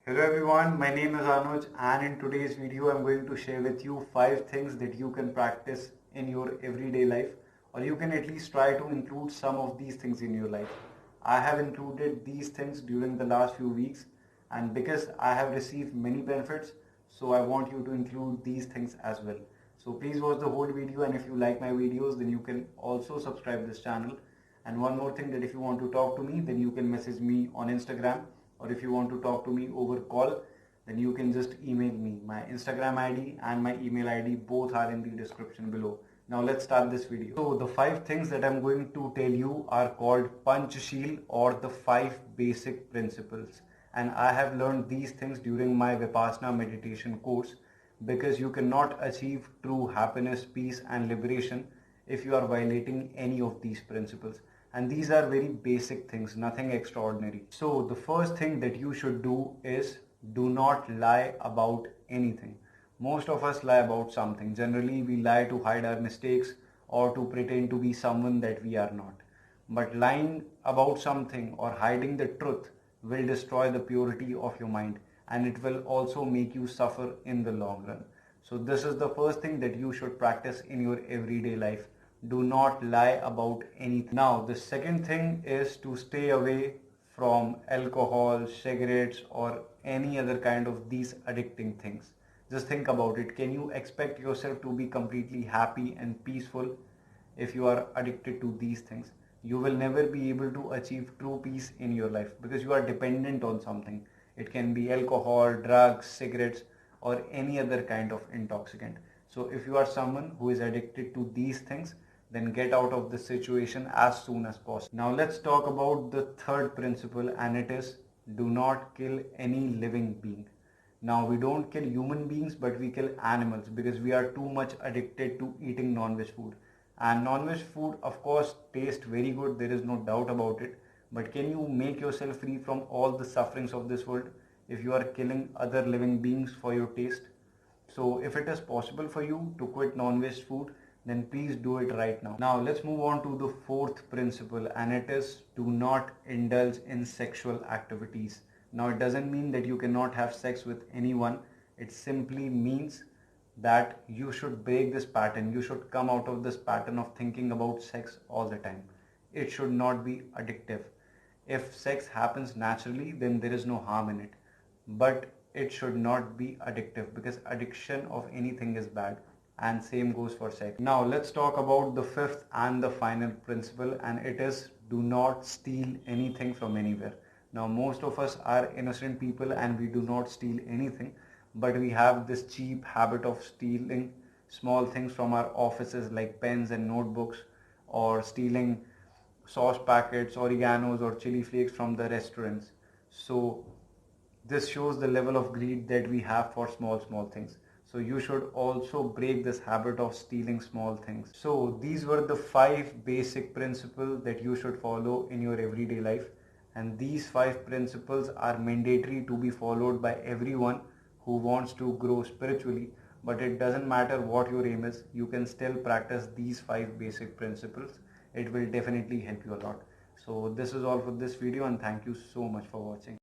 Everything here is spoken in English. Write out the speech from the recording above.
Hello everyone, my name is Anuj and in today's video I'm going to share with you 5 things that you can practice in your everyday life, or you can at least try to include some of these things in your life. I have included these things during the last few weeks, and because I have received many benefits, so I want you to include these things as well. So please watch the whole video, and if you like my videos then you can also subscribe this channel. And one more thing, that if you want to talk to me then you can message me on Instagram, or if you want to talk to me over call then you can just email me. My Instagram ID and my email ID both are in the description below. Now let's start this video. So the 5 things that I'm going to tell you are called Panchasheel, or the 5 basic principles. And I have learned these things during my Vipassana meditation course, because you cannot achieve true happiness, peace and liberation if you are violating any of these principles. And these are very basic things, nothing extraordinary. So the first thing that you should do is do not lie about anything. Most of us lie about something. Generally we lie to hide our mistakes or to pretend to be someone that we are not. But lying about something or hiding the truth will destroy the purity of your mind, and it will also make you suffer in the long run. So this is the first thing that you should practice in your everyday life. Do not lie about anything. Now the second thing is to stay away from alcohol, cigarettes or any other kind of these addicting things. Just think about it. Can you expect yourself to be completely happy and peaceful if you are addicted to these things? You will never be able to achieve true peace in your life, because you are dependent on something. It can be alcohol, drugs, cigarettes or any other kind of intoxicant. So if you are someone who is addicted to these things, then get out of this situation as soon as possible. Now let's talk about the third principle, and it is do not kill any living being. Now we don't kill human beings, but we kill animals, because we are too much addicted to eating non-veg food. And non-veg food of course tastes very good, there is no doubt about it. But can you make yourself free from all the sufferings of this world if you are killing other living beings for your taste? So if it is possible for you to quit non-veg food, then please do it right now. Now let's move on to the fourth principle, and it is do not indulge in sexual activities. Now it doesn't mean that you cannot have sex with anyone. It simply means that you should break this pattern. You should come out of this pattern of thinking about sex all the time. It should not be addictive. If sex happens naturally, then there is no harm in it. But it should not be addictive, because addiction of anything is bad, and same goes for sex. Now let's talk about the fifth and the final principle, and it is do not steal anything from anywhere. Now most of us are innocent people and we do not steal anything, but we have this cheap habit of stealing small things from our offices like pens and notebooks, or stealing sauce packets, oreganos or chili flakes from the restaurants. So this shows the level of greed that we have for small things. So you should also break this habit of stealing small things. So these were the 5 basic principles that you should follow in your everyday life. And these 5 principles are mandatory to be followed by everyone who wants to grow spiritually. But it doesn't matter what your aim is, you can still practice these 5 basic principles. It will definitely help you a lot. So this is all for this video, and thank you so much for watching.